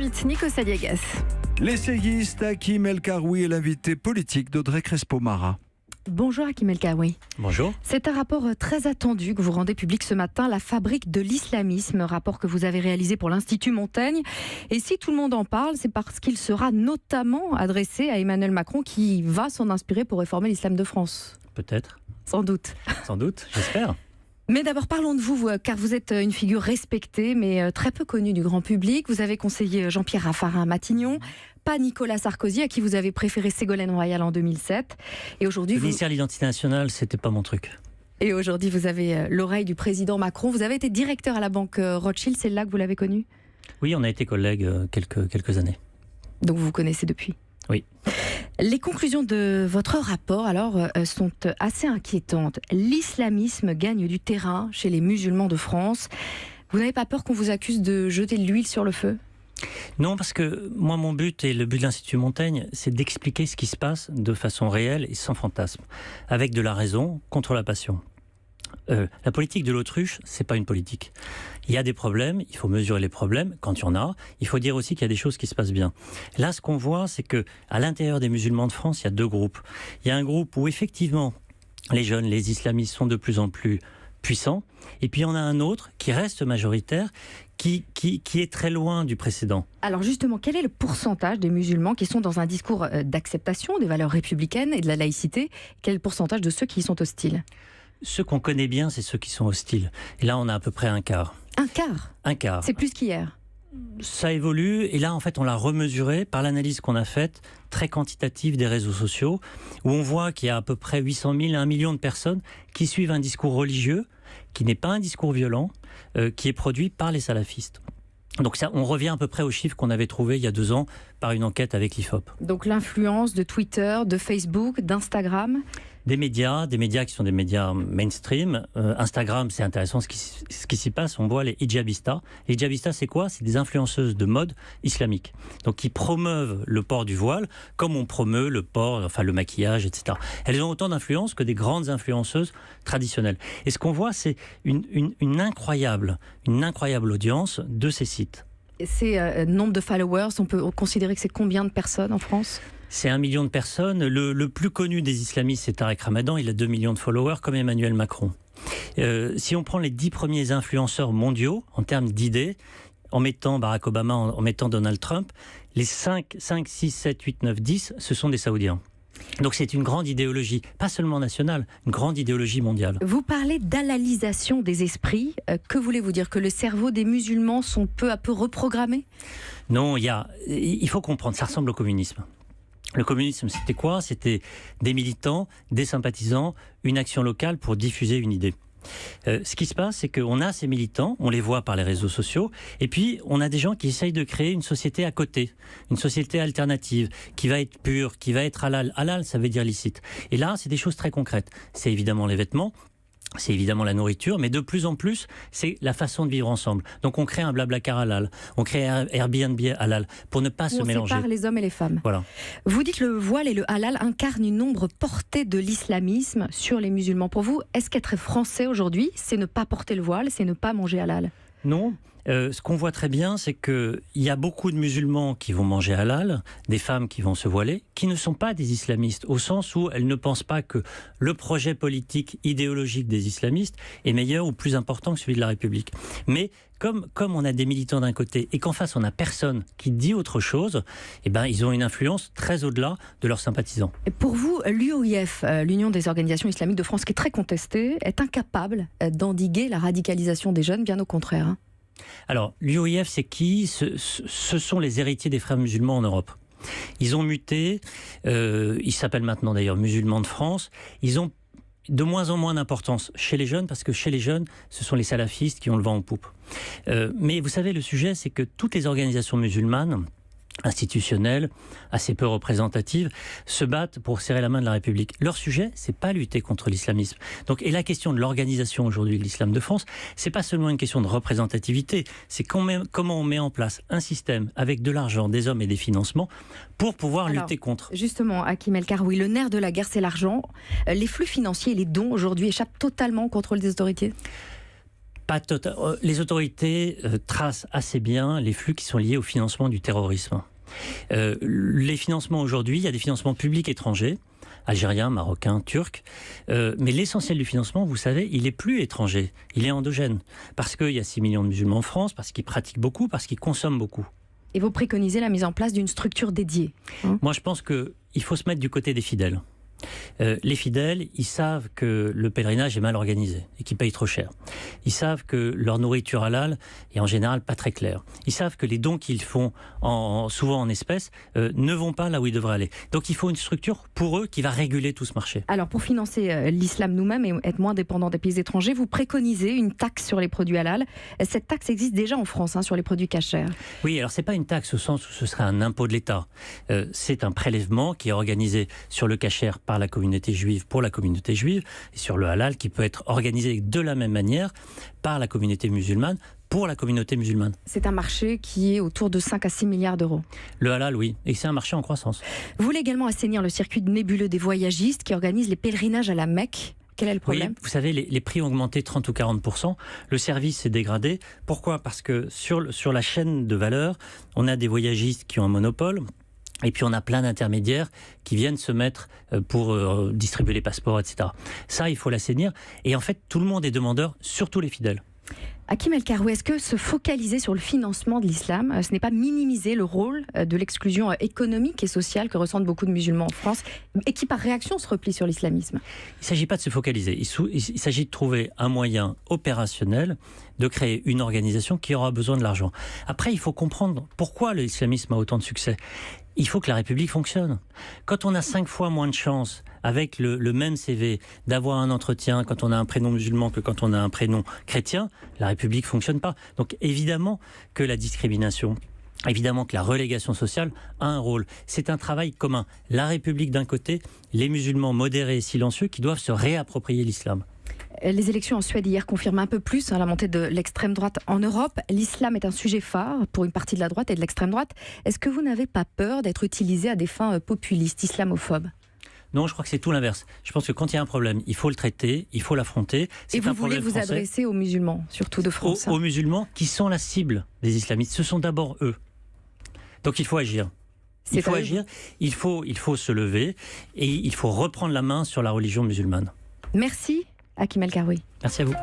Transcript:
8h18, Nico Saliagas. L'essayiste Hakim El Karoui est l'invité politique d'Audrey Crespo-Mara. Bonjour Hakim El Karoui. Bonjour. C'est un rapport très attendu que vous rendez public ce matin, La fabrique de l'islamisme, rapport que vous avez réalisé pour l'Institut Montaigne. Et si tout le monde en parle, c'est parce qu'il sera notamment adressé à Emmanuel Macron qui va s'en inspirer pour réformer l'islam de France. Peut-être. Sans doute. Sans doute, j'espère. Mais d'abord parlons de vous, car vous êtes une figure respectée mais très peu connue du grand public. Vous avez conseillé Jean-Pierre Raffarin à Matignon, pas Nicolas Sarkozy à qui vous avez préféré Ségolène Royal en 2007. Et aujourd'hui, Le ministère de l'Identité nationale, c'était pas mon truc. Et aujourd'hui, vous avez l'oreille du président Macron. Vous avez été directeur à la banque Rothschild, c'est là que vous l'avez connu ? Oui, on a été collègues quelques années. Donc vous vous connaissez depuis ? Oui. Les conclusions de votre rapport, alors, sont assez inquiétantes. L'islamisme gagne du terrain chez les musulmans de France. Vous n'avez pas peur qu'on vous accuse de jeter de l'huile sur le feu ? Non, parce que moi, mon but et le but de l'Institut Montaigne, c'est d'expliquer ce qui se passe de façon réelle et sans fantasme, avec de la raison contre la passion. La politique de l'autruche, c'est pas une politique. Il y a des problèmes, il faut mesurer les problèmes quand il y en a. Il faut dire aussi qu'il y a des choses qui se passent bien. Là, ce qu'on voit, c'est que à l'intérieur des musulmans de France, il y a deux groupes. Il y a un groupe où effectivement les jeunes, les islamistes sont de plus en plus puissants, et puis il y en a un autre qui reste majoritaire, qui est très loin du précédent. Alors justement, quel est le pourcentage des musulmans qui sont dans un discours d'acceptation des valeurs républicaines et de la laïcité ? Quel est le pourcentage de ceux qui y sont hostiles ? Ceux qu'on connaît bien, c'est ceux qui sont hostiles. Et là, on a à peu près un quart. Un quart ? Un quart. C'est plus qu'hier. Ça évolue, et là, en fait, on l'a remesuré par l'analyse qu'on a faite, très quantitative des réseaux sociaux, où on voit qu'il y a à peu près 800 000 à 1 million de personnes qui suivent un discours religieux, qui n'est pas un discours violent, qui est produit par les salafistes. Donc ça, on revient à peu près aux chiffres qu'on avait trouvés il y a 2 ans par une enquête avec l'IFOP. Donc l'influence de Twitter, de Facebook, d'Instagram ? Des médias qui sont des médias mainstream. Instagram, c'est intéressant ce qui s'y passe. On voit les hijabistas. Les hijabistas, c'est quoi ? C'est des influenceuses de mode islamique. Donc, qui promeuvent le port du voile, comme on promeut le port, enfin le maquillage, etc. Elles ont autant d'influence que des grandes influenceuses traditionnelles. Et ce qu'on voit, c'est une incroyable audience de ces sites. C'est nombre de followers, on peut considérer que c'est combien de personnes en France ? C'est 1 million de personnes. Le plus connu des islamistes, c'est Tarek Ramadan. Il a 2 millions de followers, comme Emmanuel Macron. Si on prend les 10 premiers influenceurs mondiaux, en termes d'idées, en mettant Barack Obama, en mettant Donald Trump, les 5, 6, 7, 8, 9, 10, ce sont des Saoudiens. Donc c'est une grande idéologie, pas seulement nationale, une grande idéologie mondiale. Vous parlez d'halalisation des esprits. Que voulez-vous dire ? Que le cerveau des musulmans sont peu à peu reprogrammés ? Non, il faut comprendre, ça ressemble au communisme. Le communisme, c'était quoi ? C'était des militants, des sympathisants, une action locale pour diffuser une idée. Ce qui se passe, c'est qu'on a ces militants, on les voit par les réseaux sociaux, et puis on a des gens qui essayent de créer une société à côté, une société alternative, qui va être pure, qui va être halal. Halal, ça veut dire licite. Et là, c'est des choses très concrètes. C'est évidemment les vêtements, c'est évidemment la nourriture, mais de plus en plus, c'est la façon de vivre ensemble. Donc on crée un Blablacar halal, on crée un Airbnb halal, pour ne pas se mélanger. On sépare les hommes et les femmes. Voilà. Vous dites que le voile et le halal incarnent une ombre portée de l'islamisme sur les musulmans. Pour vous, est-ce qu'être français aujourd'hui, c'est ne pas porter le voile, c'est ne pas manger halal ? Non. Ce qu'on voit très bien, c'est qu'il y a beaucoup de musulmans qui vont manger halal, des femmes qui vont se voiler, qui ne sont pas des islamistes, au sens où elles ne pensent pas que le projet politique, idéologique des islamistes est meilleur ou plus important que celui de la République. Mais comme on a des militants d'un côté et qu'en face on n'a personne qui dit autre chose, eh ben, ils ont une influence très au-delà de leurs sympathisants. Et pour vous, l'UOIF, l'Union des organisations islamiques de France, qui est très contestée, est incapable d'endiguer la radicalisation des jeunes, bien au contraire, hein ? Alors, l'UOIF, c'est qui ? Ce sont les héritiers des frères musulmans en Europe. Ils ont muté, ils s'appellent maintenant d'ailleurs musulmans de France. Ils ont de moins en moins d'importance chez les jeunes, parce que chez les jeunes, ce sont les salafistes qui ont le vent en poupe. Mais vous savez, le sujet, c'est que toutes les organisations musulmanes, institutionnelles, assez peu représentatives, se battent pour serrer la main de la République. Leur sujet, c'est pas lutter contre l'islamisme. Donc, et la question de l'organisation aujourd'hui de l'islam de France, c'est pas seulement une question de représentativité, c'est comment on met en place un système avec de l'argent, des hommes et des financements pour pouvoir lutter contre. Justement, Hakim El Karoui, le nerf de la guerre, c'est l'argent. Les flux financiers et les dons aujourd'hui échappent totalement au contrôle des autorités ? Les autorités tracent assez bien les flux qui sont liés au financement du terrorisme. Les financements aujourd'hui, il y a des financements publics étrangers, algériens, marocains, turcs, mais l'essentiel du financement, vous savez, il est plus étranger, il est endogène, parce qu'il y a 6 millions de musulmans en France, parce qu'ils pratiquent beaucoup, parce qu'ils consomment beaucoup. Et vous préconisez la mise en place d'une structure dédiée, hein ? Moi, je pense qu'il faut se mettre du côté des fidèles. Les fidèles, ils savent que le pèlerinage est mal organisé et qu'ils payent trop cher. Ils savent que leur nourriture halal est en général pas très claire. Ils savent que les dons qu'ils font, souvent en espèces, ne vont pas là où ils devraient aller. Donc il faut une structure pour eux qui va réguler tout ce marché. Alors pour financer l'islam nous-mêmes et être moins dépendants des pays étrangers, vous préconisez une taxe sur les produits halal. Cette taxe existe déjà en France, hein, sur les produits cachers. Oui, alors c'est pas une taxe au sens où ce serait un impôt de l'État. C'est un prélèvement qui est organisé sur le kasher par la communauté juive pour la communauté juive et sur le halal qui peut être organisé de la même manière par la communauté musulmane pour la communauté musulmane. C'est un marché qui est autour de 5 à 6 milliards d'euros. Le halal, oui, et c'est un marché en croissance. Vous voulez également assainir le circuit nébuleux des voyagistes qui organisent les pèlerinages à la Mecque. Quel est le problème ? Oui, vous savez, les prix ont augmenté 30 ou 40%. Le service s'est dégradé. Pourquoi ? Parce que sur la chaîne de valeur, on a des voyagistes qui ont un monopole. Et puis on a plein d'intermédiaires qui viennent se mettre pour distribuer les passeports, etc. Ça, il faut l'assainir. Et en fait, tout le monde est demandeur, surtout les fidèles. Hakim El Karoui, est-ce que se focaliser sur le financement de l'islam, ce n'est pas minimiser le rôle de l'exclusion économique et sociale que ressentent beaucoup de musulmans en France et qui par réaction se replient sur l'islamisme ? Il ne s'agit pas de se focaliser, il s'agit de trouver un moyen opérationnel de créer une organisation qui aura besoin de l'argent. Après, il faut comprendre pourquoi l'islamisme a autant de succès. Il faut que la République fonctionne. Quand on a 5 fois moins de chances, avec le même CV, d'avoir un entretien quand on a un prénom musulman que quand on a un prénom chrétien, la République ne fonctionne pas. Donc évidemment que la discrimination, évidemment que la relégation sociale a un rôle. C'est un travail commun. La République d'un côté, les musulmans modérés et silencieux qui doivent se réapproprier l'islam. Les élections en Suède hier confirment un peu plus la montée de l'extrême droite en Europe. L'islam est un sujet phare pour une partie de la droite et de l'extrême droite. Est-ce que vous n'avez pas peur d'être utilisé à des fins populistes, islamophobes ? Non, je crois que c'est tout l'inverse. Je pense que quand il y a un problème, il faut le traiter, il faut l'affronter. Et vous voulez vous adresser aux musulmans, surtout de France ? Aux musulmans qui sont la cible des islamistes. Ce sont d'abord eux. Donc il faut agir. Il faut agir, il faut se lever et il faut reprendre la main sur la religion musulmane. Merci, Hakim El Karoui. Merci à vous.